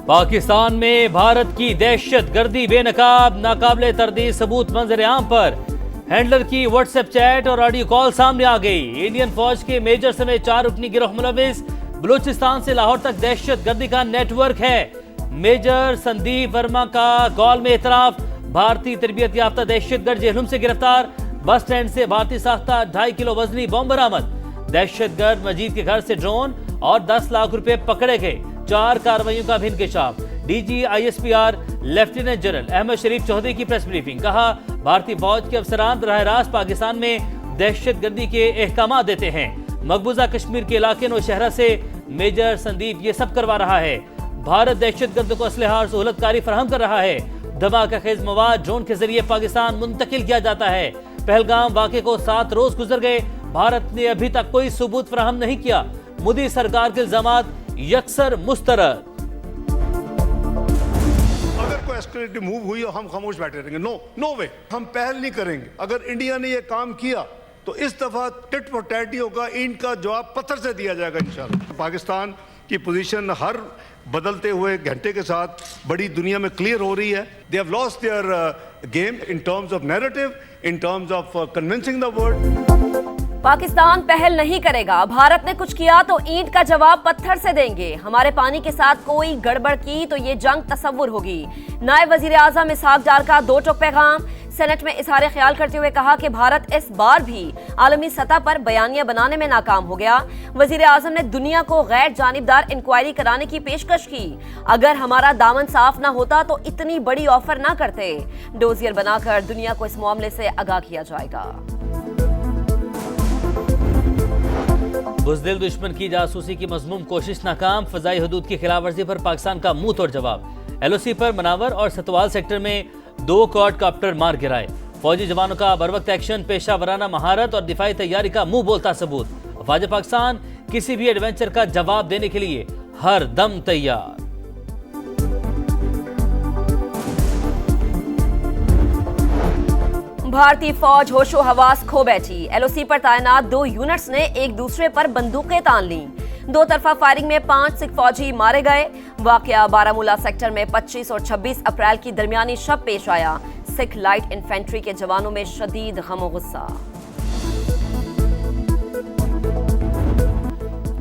पाकिस्तान में भारत की दहशत गर्दी बेनकाब नाकाबिले तरदीद सबूत मंजर आम पर। हैंडलर की व्हाट्सएप चैट और ऑडियो कॉल सामने आ गई। इंडियन फौज के मेजर समेत 4 रुकनी गिरोह मुलविस। बलूचिस्तान से लाहौर तक दहशत गर्दी का नेटवर्क है। मेजर संदीप वर्मा का कॉल में इतराफ। भारतीय तरबियत याफ्ता दहशतगर्द जेहलुम से गिरफ्तार। बस स्टैंड से भारतीय साख्ता 2.5 किलो वजनी बम बरामद। दहशतगर्द मजीद के घर से ड्रोन और 10 लाख रुपए पकड़े गए। 4 कार्रवाइयों का भी इंकशाफ। DG ISPR lieutenant general Ahmed Sharif Chaudhry की प्रेस ब्रीफिंग। कहा, भारतीय फौज के अफसरान बराह रास्त पाकिस्तान में दहशतगर्दी के अहकाम देते हैं। मकबूजा कश्मीर के इलाके नौशहरा से मेजर संदीप ये सब करवा रहा है। भारत दहशतगर्दों को असलहा और सहूलतकारी फराहम कर रहा है। धमाका खेज मवाद ड्रोन के जरिए पाकिस्तान मुंतकिल किया जाता है। पहलगाम वाक़े को 7 रोज गुजर गए, भारत ने अभी तक कोई सबूत फराहम नहीं किया। मोदी सरकार के इल्जामात यकसर मुस्तरद। अगर कोई एस्केलेटिव मूव हुई और हम खामोश बैठे रहेंगे, नो वे, हम पहल नहीं करेंगे। अगर इंडिया ने ये काम किया तो इस दफा टिट फॉर टैट होगा, इनका जवाब पत्थर से दिया जाएगा इंशाल्लाह। पाकिस्तान की पोजीशन हर बदलते हुए घंटे के साथ बड़ी दुनिया में क्लियर हो रही है। They have lost their game in terms of narrative, in terms of convincing the world. Pakistan पहल नहीं करेगा, भारत ने कुछ किया तो ईंट का जवाब पत्थर से देंगे। हमारे पानी के साथ कोई गड़बड़ की तो ये जंग तस्वुर होगी। नायब वजीर आजम इसहाक डार का 2 टोक पैगाम। सेनेट में इजहार ख्याल करते हुए कहा कि भारत इस बार भी आलमी सतह पर बयानिया बनाने में नाकाम हो गया। वजीर आजम ने दुनिया को गैर जानिबदार इंक्वायरी कराने की पेशकश की। अगर हमारा दामन साफ ना होता तो इतनी बड़ी ऑफर ना करते। डोजियर बनाकर दुनिया को इस मामले से आगाह किया जाएगा। बुज़दिल दुश्मन की जासूसी की मज़मूम कोशिश नाकाम। फ़ज़ाई हदूद की खिलाफ वर्जी पर पाकिस्तान का मुंह तोड़ जवाब। LOC पर मनावर और सतवाल सेक्टर में 2 क्वाडकॉप्टर मार गिराए। फौजी जवानों का बरवक्त एक्शन, पेशा वराना महारत और दिफाई तैयारी का मुंह बोलता सबूत। अफवाज पाकिस्तान किसी भी एडवेंचर का जवाब देने के लिए हर दम तैयार। भारतीय फौज होशो हवास खो बैठी। LOC पर तैनात 2 यूनिट्स ने एक दूसरे पर बंदूकें तान ली। 2 तरफा फायरिंग में 5 सिख फौजी मारे गए। वाकया बारामूला सेक्टर में 25 और 26 अप्रैल की दरमियानी शब पेश आया। सिख लाइट इन्फेंट्री के जवानों में शदीद गम गुस्सा।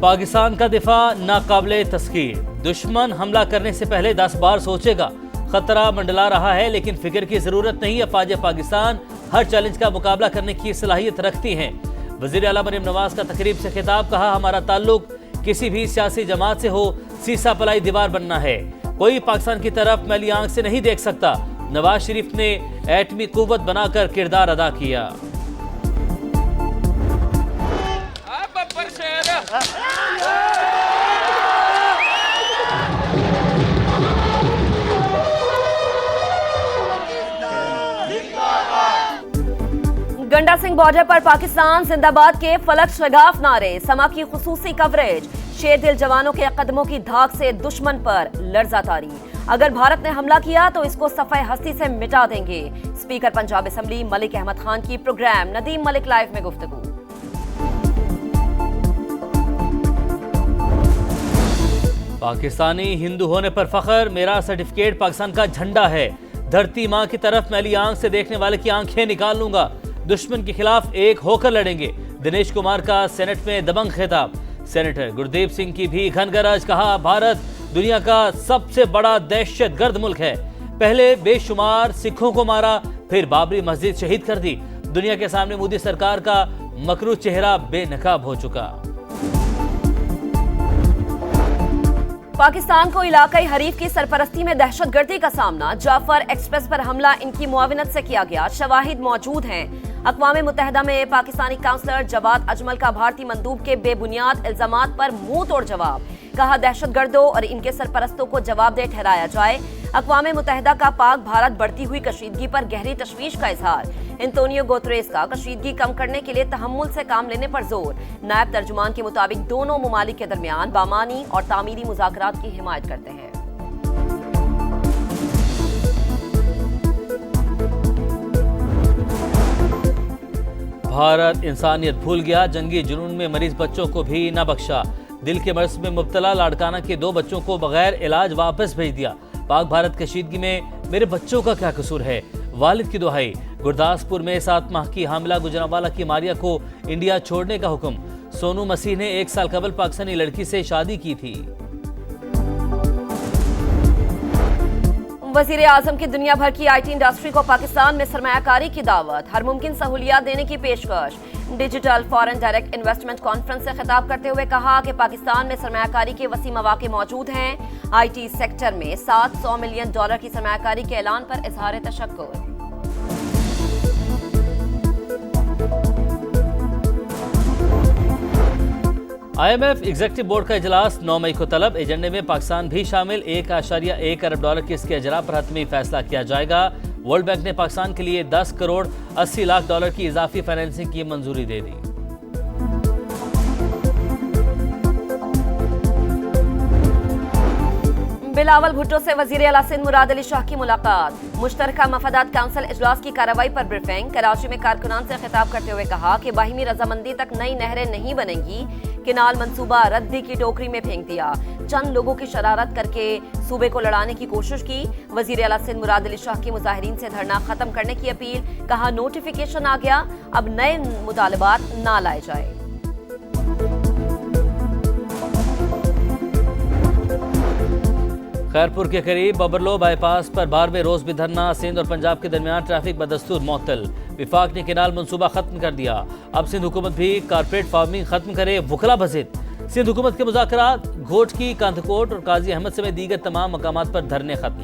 पाकिस्तान का दिफा नाकाबिले तस्खीर। दुश्मन हमला करने से पहले 10 बार सोचेगा। खतरा मंडला रहा है लेकिन फिक्र की जरूरत नहीं। अफवाज पाकिस्तान हर चैलेंज का मुकाबला करने की सलाहियत रखती हैं। वज़ीर आला मरियम नवाज का तकरीब से खिताब। कहा, हमारा ताल्लुक किसी भी सियासी जमात से हो, सीसा पलाई दीवार बनना है। कोई पाकिस्तान की तरफ मैली आंख से नहीं देख सकता। नवाज शरीफ ने एटमी कुव्वत बनाकर किरदार अदा किया। गंडा सिंह बॉर्डर पर पाकिस्तान जिंदाबाद के फलक शगाफ नारे। समा की खुसूसी कवरेज। शेर दिल जवानों के कदमों की धाक से दुश्मन पर लर्जा तारी। अगर भारत ने हमला किया तो इसको सफाई हस्ती से मिटा देंगे। स्पीकर पंजाब असेंबली मलिक अहमद खान की प्रोग्राम नदीम मलिक लाइव में गुफ्तगू। पाकिस्तानी हिंदू होने पर फख्र, मेरा सर्टिफिकेट पाकिस्तान का झंडा है। धरती माँ की तरफ मैली आंख से देखने वाले की आंखें निकाल लूंगा। दुश्मन के खिलाफ एक होकर लड़ेंगे। दिनेश कुमार का सेनेट में दबंग खिताब। सेनेटर गुरदीप सिंह की भी घनगरज। कहा, भारत दुनिया का सबसे बड़ा दहशतगर्द मुल्क है। पहले बेशुमार सिखों को मारा, फिर बाबरी मस्जिद शहीद कर दी। दुनिया के सामने मोदी सरकार का मकरू चेहरा बेनकाब हो चुका। पाकिस्तान को इलाकाई हरीफ की सरपरस्ती में दहशतगर्दी का सामना। जाफर एक्सप्रेस पर हमला इनकी मुआविनत से किया गया। शवाहिद मौजूद हैं। अक़वाम मुत्तहिदा में पाकिस्तानी काउंसलर जवाद अजमल का भारतीय मंदूब के बेबुनियाद इल्जामात पर मुंह तोड़ जवाब। कहा, दहशतगर्दों और इनके सरपरस्तों को जवाबदेह ठहराया जाए। अक़वाम मुत्तहिदा का पाक भारत बढ़ती हुई कशीदगी पर गहरी तशवीश का इजहार। एंटोनियो गुतेरेस का कशीदगी कम करने के लिए तहम्मुल से काम लेने पर जोर। नायब तर्जुमान के मुताबिक दोनों ममालिक के दरमियान बामानी और तामीरी मुज़ाकरात की हिमायत करते हैं। भारत इंसानियत भूल गया, जंगी जुनून में मरीज बच्चों को भी न बख्शा। दिल के मर्ज में मुब्तला लाड़काना के 2 बच्चों को बगैर इलाज वापस भेज दिया। पाक भारत कशीदगी में मेरे बच्चों का क्या कसूर है, वालिद की दुहाई। गुरदासपुर में 7 माह की हामिला गुजरांवाला की मारिया को इंडिया छोड़ने का हुक्म। सोनू मसीह ने 1 साल कबल पाकिस्तानी लड़की से शादी की थी। वजीर आजम की दुनिया भर की IT इंडस्ट्री को पाकिस्तान में सरमायाकारी की दावत, हर मुमकिन सहूलियात देने की पेशकश। Digital foreign direct investment conference से खिताब करते हुए कहा कि पाकिस्तान में सरमायाकारी के वसी मौके मौजूद हैं। IT सेक्टर में $700 मिलियन की सरमायाकारी के ऐलान पर इजहार तशक्कुर। IMF एग्जीक्यूटिव बोर्ड का इजलास 9 मई को तलब। एजेंडे में पाकिस्तान भी शामिल। $1.1 अरब के इसके अजरा पर हतमी फैसला किया जाएगा। वर्ल्ड बैंक ने पाकिस्तान के लिए $10 करोड़ 80 लाख की इजाफी फाइनेंसिंग की मंजूरी दे दी। बिलावल भुट्टो से वजीर आला सिंध मुराद अली शाह की मुलाकात। मुश्तरका मफादात काउंसिल इजलास की कार्रवाई पर ब्रीफिंग। कराची में कारकुनान से खिताब करते हुए कहा कि बाहिमी रजामंदी तक नई नहरें नहीं बनेंगी। किनाल मंसूबा रद्दी की टोकरी में फेंक दिया। चंद लोगों की शरारत करके सूबे को लड़ाने की कोशिश की। वजीर आला सिंध मुराद अली शाह की मुजाहिरीन से धरना खत्म करने की अपील। कहा नोटिफिकेशन आ गया, अब नए मुतालबात ना लाए जाए। खैरपुर के करीब बबरलो बाईपास पर 12वें रोज भी धरना। सिंध और पंजाब के दरमियान ट्रैफिक बदस्तूर मुअत्तल। विफाक ने किनाल मंसूबा खत्म कर दिया। अब सिंध हुकूमत भी कारपेट फार्मिंग खत्म करे, वकला बजित। सिंध हुकूमत के मुज़ाकरात घोट की कांधकोट और काजी अहमद समेत दीगर तमाम मकामात पर धरने खत्म।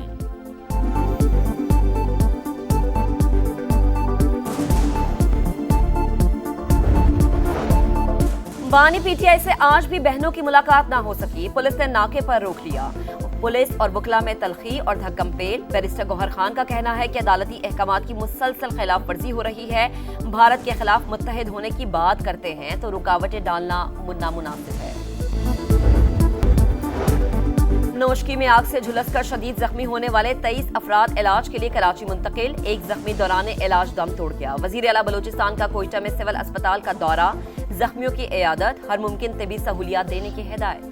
बानी PTI से आज भी बहनों की मुलाकात ना हो सकी। पुलिस ने नाके पर रोक लिया। पुलिस और वकला में तलखी और धक्कमपेल। बैरिस्टर गौहर खान का कहना है कि अदालती अहकामात की मुसलसल खिलाफ वर्जी हो रही है। भारत के खिलाफ मुत्तहिद होने की बात करते हैं तो रुकावटें डालना नामुनासिब है। नोशकी में आग से झुलसकर शदीद जख्मी होने वाले 23 अफराद इलाज के लिए कराची मुंतकिल। एक जख्मी दौरान इलाज दम तोड़ गया। वजीर आला बलूचिस्तान का कोयटा में सिविल अस्पताल का दौरा। जख्मियों की इयादत, हर मुमकिन तिबी सहूलियात देने की हिदायत।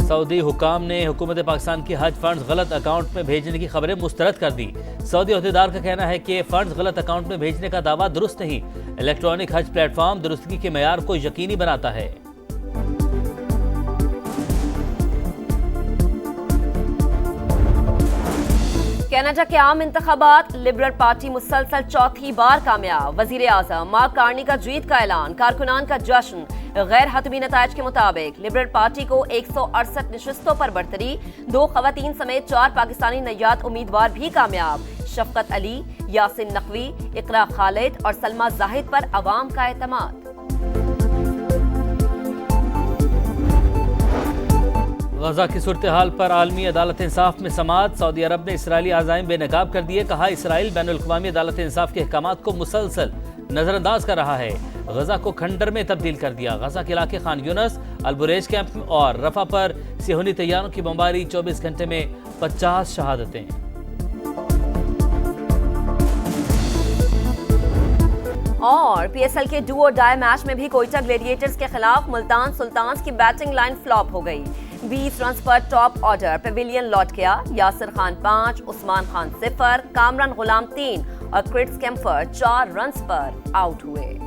सऊदी हुकाम ने हुकूमत पाकिस्तान की हज फंड्स गलत अकाउंट में भेजने की खबरें मुस्तरद कर दी। सऊदी अहदेदार का कहना है कि फंड्स गलत अकाउंट में भेजने का दावा दुरुस्त नहीं। इलेक्ट्रॉनिक हज प्लेटफॉर्म दुरुस्तगी के मेयार को यकीनी बनाता है। कनाडा के आम इंतखाबात, लिबरल पार्टी मुसलसल चौथी बार कामयाब। वजीर आजम मार्क कार्नी का जीत का ऐलान, कारकुनान का जश्न। गैर हतमी नतायज के मुताबिक लिबरल पार्टी को 168 नशिस्तों पर बढ़तरी। 2 खवातीन समेत 4 पाकिस्तानी नैयात उम्मीदवार भी कामयाब। शफकत अली, यासिन नकवी, इकरा खालिद और सलमा जाहिद पर अवाम का एतमाद। गजा की सूरत हाल पर आलमी अदालत इंसाफ में समाअत। सऊदी अरब ने इसराइली आज़ाइम बेनकाब कर दिए। कहा इसराइल बैनुल अक़वामी अदालत इंसाफ के अहकामात को मुसलसल नजरअंदाज कर रहा है। गजा को खंडर में तब्दील कर दिया। गजा के इलाके खान यूनस, अलबुरेज कैंप और रफा पर सिहोनी तैयारों की बमबारी। 24 घंटे में 50 शहादतें। और PSL के डू और डाई मैच में भी कोयटा ग्लेडिएटर्स के खिलाफ मुल्तान सुल्तान्स की बैटिंग लाइन फ्लॉप हो गई। 20 रन पर टॉप ऑर्डर पेविलियन लौट गया। यासिर खान 5, उस्मान खान 0, कामरान गुलाम 3 और क्रिस कैम्फर 4 रन पर आउट हुए।